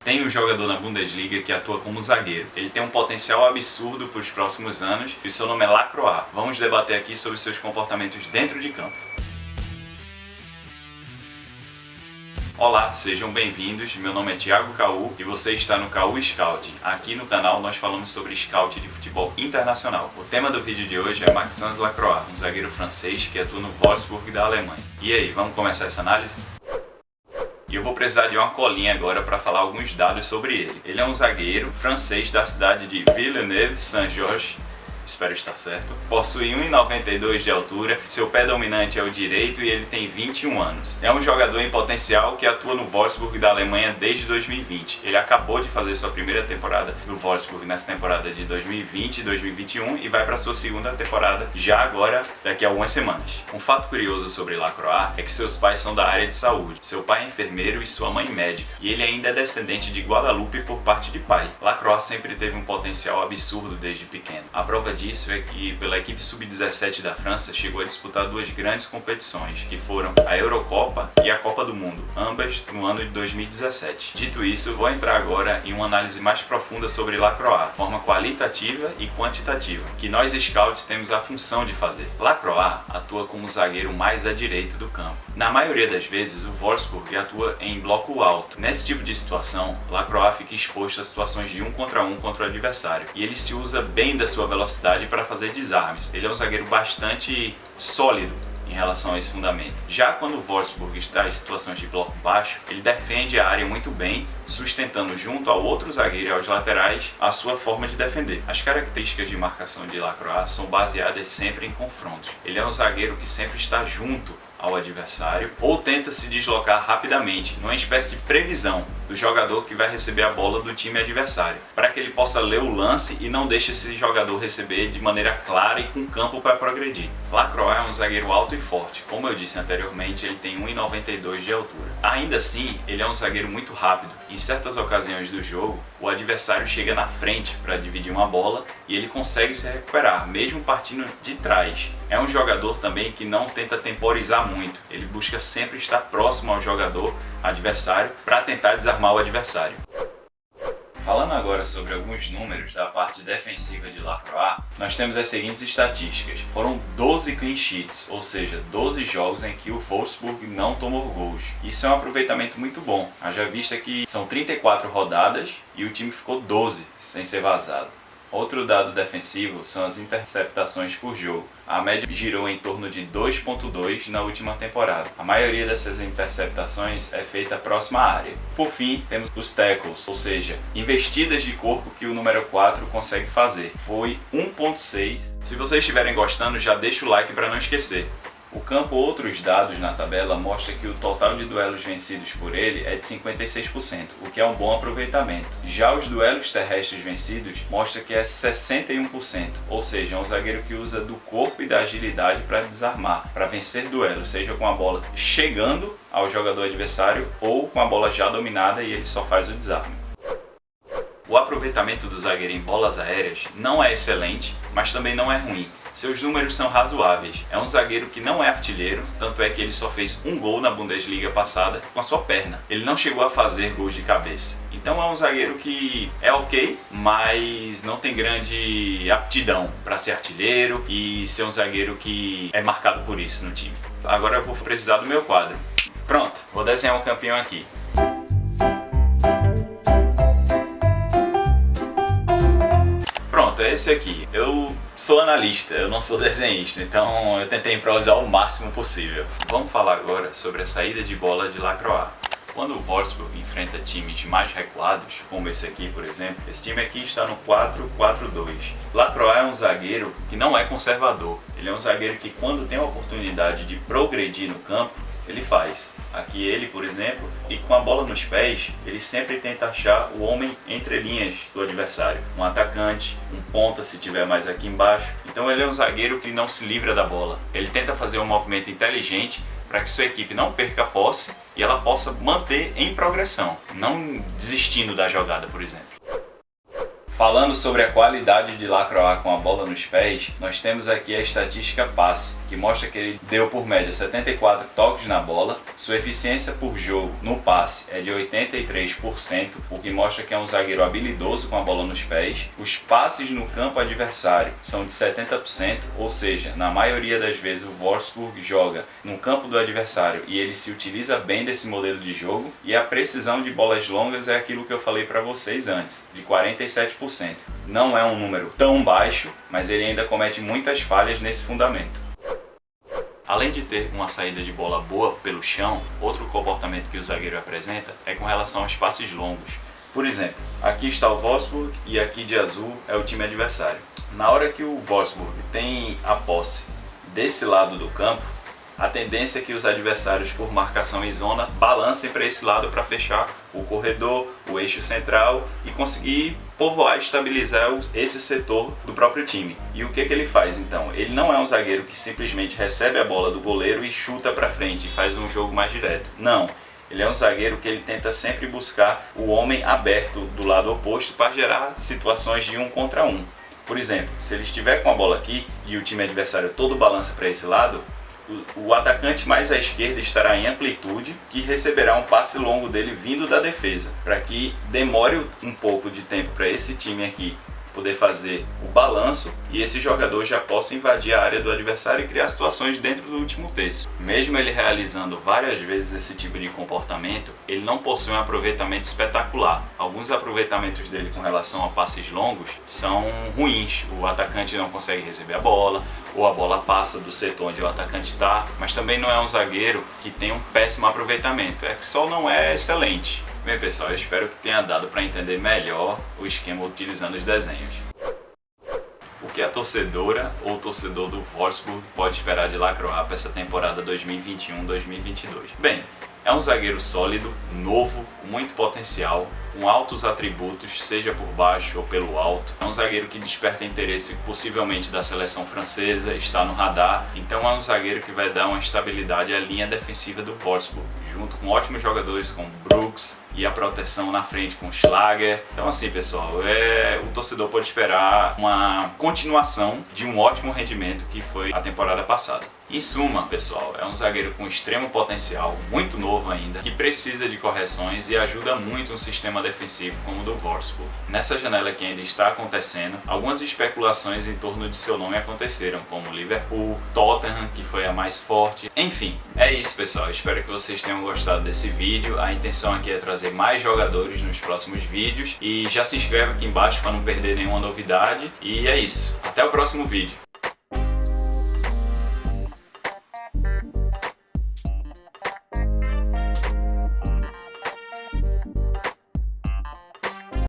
Tem um jogador na Bundesliga que atua como zagueiro. Ele tem um potencial absurdo para os próximos anos e seu nome é Lacroix. Vamos debater aqui sobre seus comportamentos dentro de campo. Olá, sejam bem-vindos. Meu nome é Thiago Caú e você está no Caú Scout. Aqui no canal nós falamos sobre scout de futebol internacional. O tema do vídeo de hoje é Maxence Lacroix, um zagueiro francês que atua no Wolfsburg da Alemanha. E aí, vamos começar essa análise? E eu vou precisar de uma colinha agora para falar alguns dados sobre ele. Ele é um zagueiro francês da cidade de Villeneuve-Saint-Georges, espero estar certo. Possui 1,92 de altura, seu pé dominante é o direito e ele tem 21 anos. É um jogador em potencial que atua no Wolfsburg da Alemanha desde 2020. Ele acabou de fazer sua primeira temporada no Wolfsburg nessa temporada de 2020 e 2021 e vai para sua segunda temporada já agora, daqui a algumas semanas. Um fato curioso sobre Lacroix é que seus pais são da área de saúde. Seu pai é enfermeiro e sua mãe médica. E ele ainda é descendente de Guadalupe por parte de pai. Lacroix sempre teve um potencial absurdo desde pequeno. A prova disso é que pela equipe sub-17 da França chegou a disputar duas grandes competições, que foram a Eurocopa e a Copa do Mundo, ambas no ano de 2017. Dito isso, vou entrar agora em uma análise mais profunda sobre Lacroix, de forma qualitativa e quantitativa, que nós scouts temos a função de fazer. Lacroix atua como zagueiro mais à direita do campo. Na maioria das vezes, o Wolfsburg atua em bloco alto. Nesse tipo de situação, Lacroix fica exposto a situações de 1 contra o adversário, e ele se usa bem da sua velocidade para fazer desarmes. Ele é um zagueiro bastante sólido em relação a esse fundamento. Já quando o Wolfsburg está em situações de bloco baixo, ele defende a área muito bem, sustentando junto ao outro zagueiro e aos laterais a sua forma de defender. As características de marcação de Lacroix são baseadas sempre em confrontos. Ele é um zagueiro que sempre está junto ao adversário ou tenta se deslocar rapidamente, numa espécie de previsão do jogador que vai receber a bola do time adversário, para que ele possa ler o lance e não deixe esse jogador receber de maneira clara e com campo para progredir. Lacroix é um zagueiro alto e forte. Como eu disse anteriormente, ele tem 1,92 de altura. Ainda assim, ele é um zagueiro muito rápido. Em certas ocasiões do jogo, o adversário chega na frente para dividir uma bola e ele consegue se recuperar, mesmo partindo de trás. É um jogador também que não tenta temporizar muito. Ele busca sempre estar próximo ao jogador adversário para tentar desarmar o adversário. Falando agora sobre alguns números da parte defensiva de Lacroix, nós temos as seguintes estatísticas. Foram 12 clean sheets, ou seja, 12 jogos em que o Wolfsburg não tomou gols. Isso é um aproveitamento muito bom, haja vista que são 34 rodadas e o time ficou 12 sem ser vazado. Outro dado defensivo são as interceptações por jogo. A média girou em torno de 2,2 na última temporada. A maioria dessas interceptações é feita próxima à área. Por fim, temos os tackles, ou seja, investidas de corpo que o número 4 consegue fazer. Foi 1,6. Se vocês estiverem gostando, já deixa o like para não esquecer. O campo Outros Dados na tabela mostra que o total de duelos vencidos por ele é de 56%, o que é um bom aproveitamento. Já os duelos terrestres vencidos mostra que é 61%, ou seja, é um zagueiro que usa do corpo e da agilidade para desarmar, para vencer duelos, seja com a bola chegando ao jogador adversário ou com a bola já dominada e ele só faz o desarme. O aproveitamento do zagueiro em bolas aéreas não é excelente, mas também não é ruim. Seus números são razoáveis. É um zagueiro que não é artilheiro, tanto é que ele só fez um gol na Bundesliga passada com a sua perna. Ele não chegou a fazer gols de cabeça. Então é um zagueiro que é ok, mas não tem grande aptidão para ser artilheiro e ser um zagueiro que é marcado por isso no time. Agora eu vou precisar do meu quadro. Pronto, vou desenhar um campeão aqui. Pronto, é esse aqui. Eu sou analista, eu não sou desenhista, então eu tentei improvisar o máximo possível. Vamos falar agora sobre a saída de bola de Lacroix. Quando o Wolfsburg enfrenta times mais recuados, como esse aqui, por exemplo, esse time aqui está no 4-4-2. Lacroix é um zagueiro que não é conservador. Ele é um zagueiro que, quando tem a oportunidade de progredir no campo, ele faz. Aqui ele, por exemplo, e com a bola nos pés, ele sempre tenta achar o homem entre linhas do adversário. Um atacante, um ponta se tiver mais aqui embaixo. Então ele é um zagueiro que não se livra da bola. Ele tenta fazer um movimento inteligente para que sua equipe não perca a posse e ela possa manter em progressão, não desistindo da jogada, por exemplo. Falando sobre a qualidade de Lacroix com a bola nos pés, nós temos aqui a estatística passe, que mostra que ele deu por média 74 toques na bola, sua eficiência por jogo no passe é de 83%, o que mostra que é um zagueiro habilidoso com a bola nos pés. Os passes no campo adversário são de 70%, ou seja, na maioria das vezes o Wolfsburg joga no campo do adversário e ele se utiliza bem desse modelo de jogo. E a precisão de bolas longas é aquilo que eu falei para vocês antes, de 47%. Não é um número tão baixo, mas ele ainda comete muitas falhas nesse fundamento. Além de ter uma saída de bola boa pelo chão, outro comportamento que o zagueiro apresenta é com relação aos passes longos. Por exemplo, aqui está o Wolfsburg e aqui de azul é o time adversário. Na hora que o Wolfsburg tem a posse desse lado do campo, a tendência é que os adversários, por marcação em zona, balancem para esse lado para fechar o corredor, o eixo central e conseguir povoar e estabilizar esse setor do próprio time. E o que ele faz então? Ele não é um zagueiro que simplesmente recebe a bola do goleiro e chuta para frente e faz um jogo mais direto. Não. Ele é um zagueiro que ele tenta sempre buscar o homem aberto do lado oposto para gerar situações de 1 contra 1. Por exemplo, se ele estiver com a bola aqui e o time adversário todo balança para esse lado, o atacante mais à esquerda estará em amplitude, que receberá um passe longo dele vindo da defesa, para que demore um pouco de tempo para esse time aqui poder fazer o balanço e esse jogador já possa invadir a área do adversário e criar situações dentro do último terço. Mesmo ele realizando várias vezes esse tipo de comportamento, ele não possui um aproveitamento espetacular. Alguns aproveitamentos dele com relação a passes longos são ruins. O atacante não consegue receber a bola, ou a bola passa do setor onde o atacante está, mas também não é um zagueiro que tem um péssimo aproveitamento, é que só não é excelente. Bem pessoal, eu espero que tenha dado para entender melhor o esquema utilizando os desenhos. O que a torcedora ou torcedor do Wolfsburg pode esperar de Lacroix para essa temporada 2021-2022? Bem, é um zagueiro sólido, novo, com muito potencial, com altos atributos, seja por baixo ou pelo alto. É um zagueiro que desperta interesse possivelmente da seleção francesa, está no radar, então é um zagueiro que vai dar uma estabilidade à linha defensiva do Wolfsburg, junto com ótimos jogadores como Brooks e a proteção na frente com Schlager. Então assim pessoal, o torcedor pode esperar uma continuação de um ótimo rendimento que foi a temporada passada. Em suma, pessoal, é um zagueiro com extremo potencial, muito novo ainda, que precisa de correções e ajuda muito um sistema defensivo como o do Wolfsburg. Nessa janela que ainda está acontecendo, algumas especulações em torno de seu nome aconteceram, como Liverpool, Tottenham, que foi a mais forte. Enfim, é isso pessoal, espero que vocês tenham gostado desse vídeo. A intenção aqui é trazer mais jogadores nos próximos vídeos e já se inscreve aqui embaixo para não perder nenhuma novidade. E é isso, até o próximo vídeo.